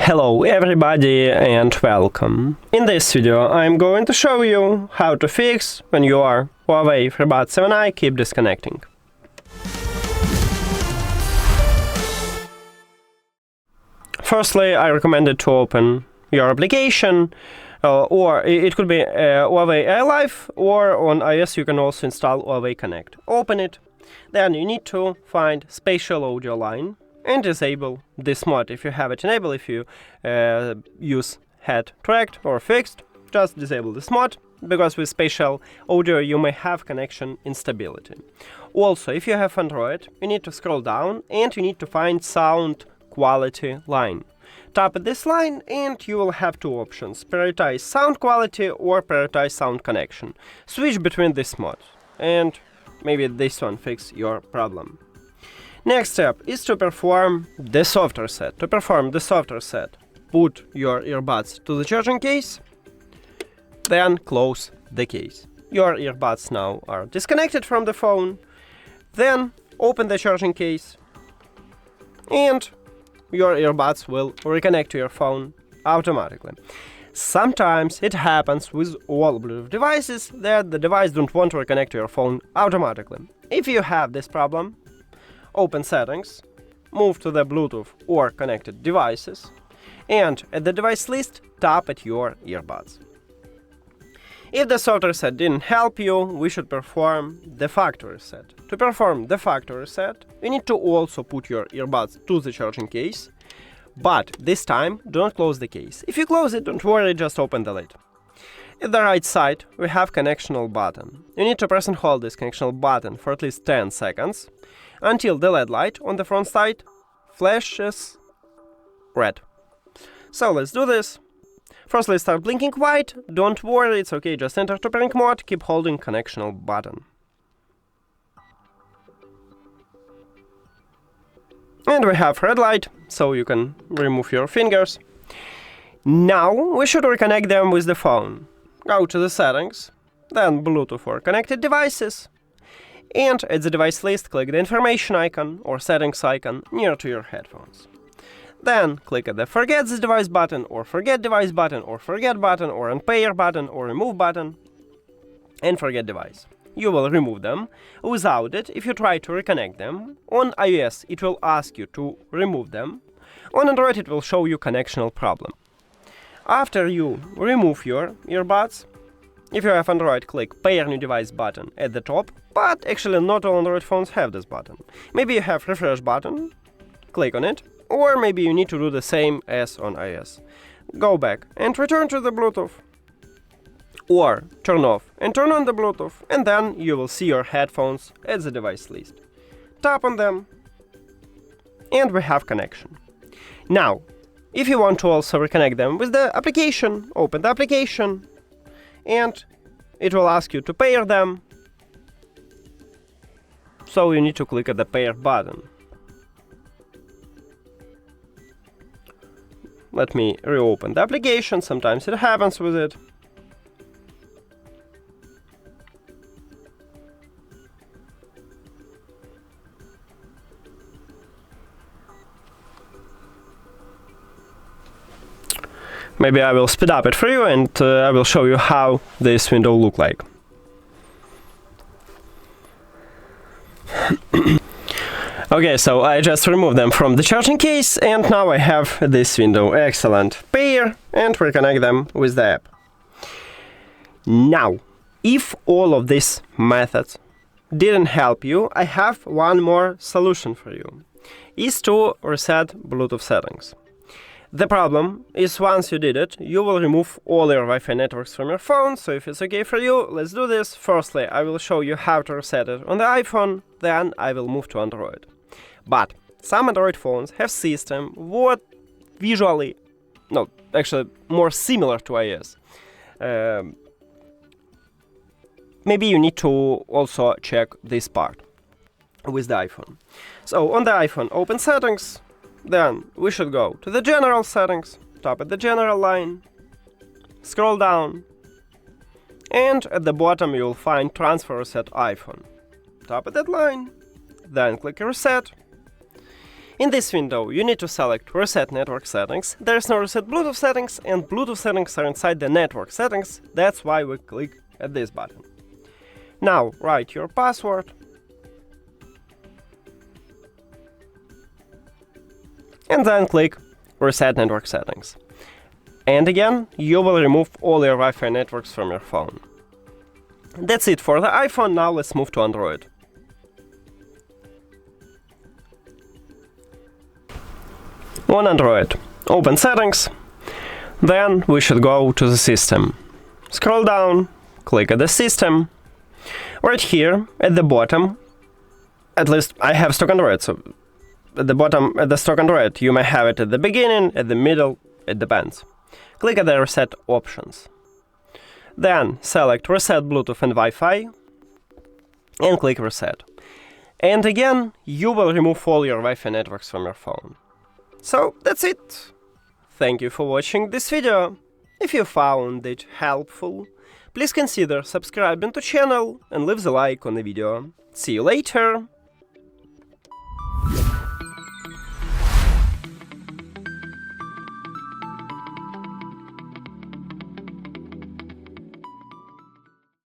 Hello everybody and welcome. In this video I'm going to show you how to fix when your HUAWEI Freebuds 7i keep disconnecting. Firstly, I recommend it to open your application, or it could be HUAWEI AI Life, or on iOS you can also install HUAWEI Connect. Open it, then you need to find spatial audio line and disable this mod. If you have it enabled, if you use head tracked or fixed, just disable this mod, because with spatial audio you may have connection instability. Also, if you have Android, you need to scroll down and you need to find sound quality line. Tap at this line and you will have two options: prioritize sound quality or prioritize sound connection. Switch between this mod and maybe this one fix your problem. Next step is to perform the soft reset. To perform the soft reset, put your earbuds to the charging case, then close the case. Your earbuds now are disconnected from the phone, then open the charging case and your earbuds will reconnect to your phone automatically. Sometimes it happens with all Bluetooth devices that the device don't want to reconnect to your phone automatically. If you have this problem, open Settings, move to the Bluetooth or connected devices, and at the device list, tap at your earbuds. If the soft reset didn't help you, we should perform the factory reset. To perform the factory reset, you need to also put your earbuds to the charging case, but this time do not close the case. If you close it, don't worry, just open the lid. At the right side, we have connectional button. You need to press and hold this connectional button for at least 10 seconds, until the LED light on the front side flashes red. So let's do this. Firstly, start blinking white. Don't worry, it's okay, just enter to pairing mode, keep holding connectional button. And we have red light, so you can remove your fingers. Now we should reconnect them with the phone. Go to the settings, then Bluetooth or connected devices, and at the device list click the information icon or settings icon near to your headphones. Then click at the forget this device button or forget device button or forget button or unpair button or remove button and forget device. You will remove them. Without it, if you try to reconnect them, on iOS it will ask you to remove them. On Android it will show you connectional problem. After you remove your earbuds, if you have Android, click Pair New Device button at the top, but actually not all Android phones have this button. Maybe you have Refresh button, click on it, or maybe you need to do the same as on iOS. Go back and return to the Bluetooth, or turn off and turn on the Bluetooth, and then you will see your headphones at the device list. Tap on them, and we have connection. Now, if you want to also reconnect them with the application, open the application, and it will ask you to pair them, so you need to click at the pair button. Let me reopen the application, sometimes it happens with it. Maybe I will speed up it for you and I will show you how this window look like. Okay, so I just removed them from the charging case and now I have this window. Excellent. Pair and reconnect them with the app. Now, if all of these methods didn't help you, I have one more solution for you. Is to reset Bluetooth settings. The problem is once you did it, you will remove all your Wi-Fi networks from your phone, so if it's okay for you, let's do this. Firstly, I will show you how to reset it on the iPhone, then I will move to Android. But some Android phones have system what visually, no, actually more similar to iOS. Maybe you need to also check this part with the iPhone. So on the iPhone, open Settings. Then we should go to the General settings, tap at the General line, scroll down, and at the bottom you will find Transfer Reset iPhone. Tap at that line, then click Reset, In this window, you need to select Reset Network Settings. There's no Reset Bluetooth Settings, and Bluetooth settings are inside the Network Settings. That's why we click at this button. Now, write your password. And then click Reset Network Settings. And again, you will remove all your Wi-Fi networks from your phone. That's it for the iPhone. Now let's move to Android. On Android, open Settings. Then we should go to the System. Scroll down, click at the System. Right here, at the bottom, at least I have stock Android, so at the bottom, at the stock Android, you may have it at the beginning, at the middle, it depends. Click at the Reset options. Then select Reset Bluetooth and Wi-Fi and click Reset. And again, you will remove all your Wi-Fi networks from your phone. So that's it. Thank you for watching this video. If you found it helpful, please consider subscribing to the channel and leave the like on the video. See you later!